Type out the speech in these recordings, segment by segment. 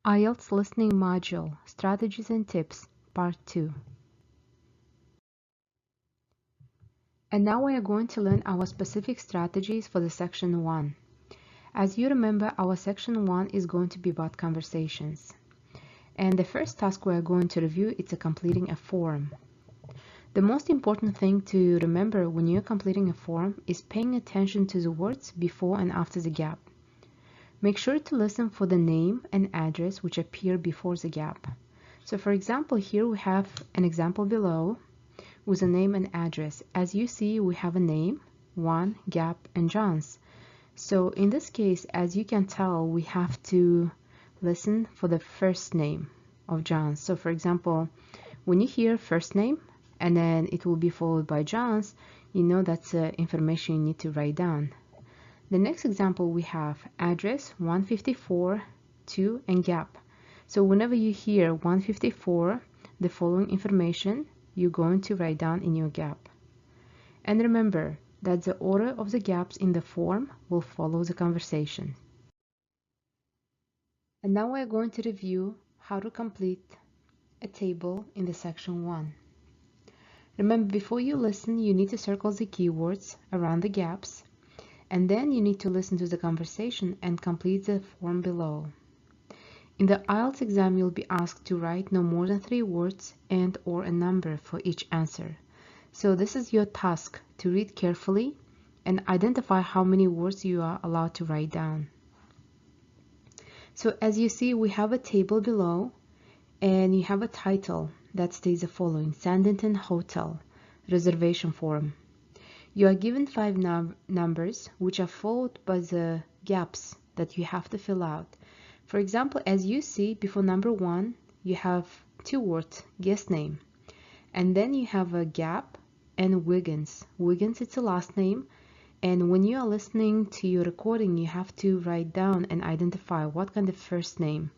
IELTS Listening Module, Strategies and Tips, Part 2. And now we are going to learn our specific strategies for the Section 1. As you remember, our Section 1 is going to be about conversations. And the first task we are going to review is completing a form. The most important thing to remember when you're completing a form is paying attention to the words before and after the gap. Make sure to listen for the name and address which appear before the gap. So for example, here we have an example below with a name and address. As you see, we have a name, Juan, gap, and John's. So in this case, as you can tell, we have to listen for the first name of John's. So for example, when you hear first name and then it will be followed by John's, you know that's information you need to write down. The next example we have address 154, 2, and gap. So whenever you hear 154, the following information you're going to write down in your gap. And remember that the order of the gaps in the form will follow the conversation. And now we're going to review how to complete a table in the Section 1. Remember, before you listen, you need to circle the keywords around the gaps. And then you need to listen to the conversation and complete the form below. In the IELTS exam, you'll be asked to write no more than 3 words and or a number for each answer. So this is your task, to read carefully and identify how many words you are allowed to write down. So as you see, we have a table below and you have a title that states the following: Sandington Hotel reservation form. You are given 5 numbers which are followed by the gaps that you have to fill out. For example, as you see, before number 1, you have 2 words, guest name. And then you have a gap and Wiggins. Wiggins, it's a last name. And when you are listening to your recording, you have to write down and identify what kind of first name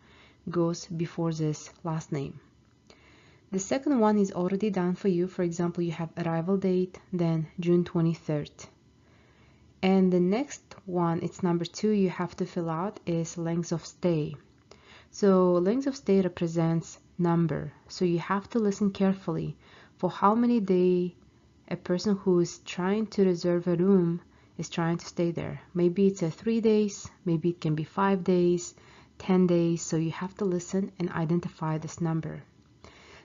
goes before this last name. The second one is already done for you. For example, you have arrival date, then June 23rd. And the next one, it's number 2, you have to fill out is length of stay. So length of stay represents number. So you have to listen carefully for how many days a person who is trying to reserve a room is trying to stay there. Maybe it's 3 days, maybe it can be 5 days, 10 days. So you have to listen and identify this number.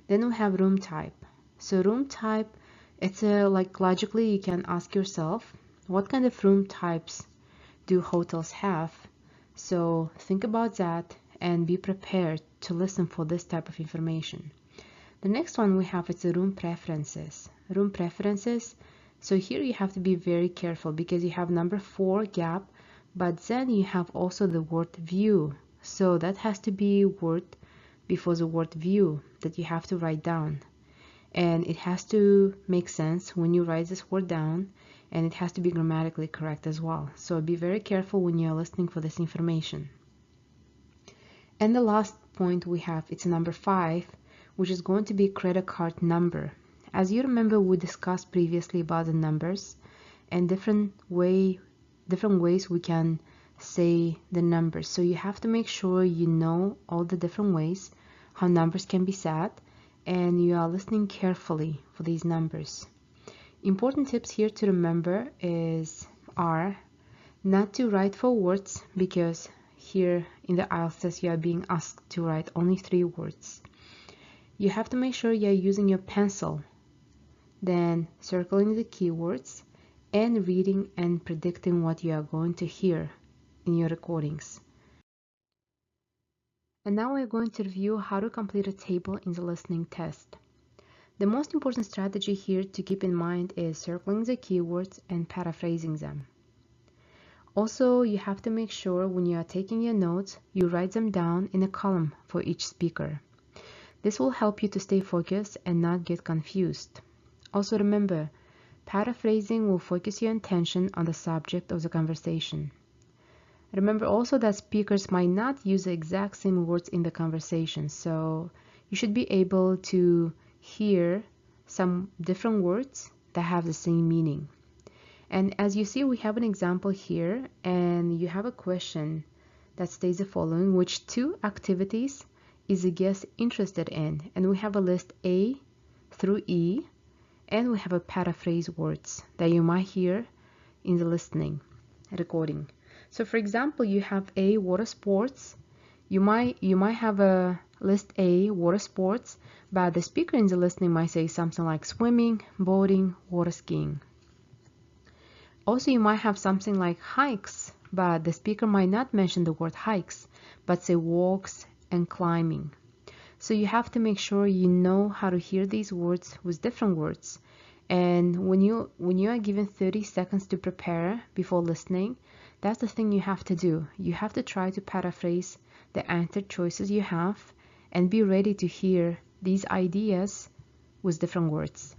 Then we have room type. So room type, it's like logically you can ask yourself, what kind of room types do hotels have? So think about that and be prepared to listen for this type of information. The next one we have is the room preferences. Room preferences, so here you have to be very careful because you have number 4 gap, but then you have also the word view. So that has to be word before the word view that you have to write down, and it has to make sense when you write this word down, and it has to be grammatically correct as well. So be very careful when you're listening for this information. And the last point we have, it's number 5, which is going to be credit card number. As you remember, we discussed previously about the numbers and different ways we can say the numbers. So you have to make sure you know all the different ways how numbers can be said, and you are listening carefully for these numbers. Important tips here to remember are not to write 4 words, because here in the IELTS test you are being asked to write only 3 words. You have to make sure you are using your pencil, then circling the keywords and reading and predicting what you are going to hear in your recordings. And now we're going to review how to complete a table in the listening test. The most important strategy here to keep in mind is circling the keywords and paraphrasing them. Also, you have to make sure when you are taking your notes, you write them down in a column for each speaker. This will help you to stay focused and not get confused. Also remember, paraphrasing will focus your attention on the subject of the conversation. Remember also that speakers might not use the exact same words in the conversation, so you should be able to hear some different words that have the same meaning. And as you see, we have an example here, and you have a question that states the following: which two activities is the guest interested in? And we have a list A through E, and we have a paraphrase words that you might hear in the listening recording. So for example, you have A, water sports. You might have a list A, water sports, but the speaker in the listening might say something like swimming, boating, water skiing. Also, you might have something like hikes, but the speaker might not mention the word hikes, but say walks and climbing. So you have to make sure you know how to hear these words with different words. And when you are given 30 seconds to prepare before listening, that's the thing you have to do. You have to try to paraphrase the answer choices you have and be ready to hear these ideas with different words.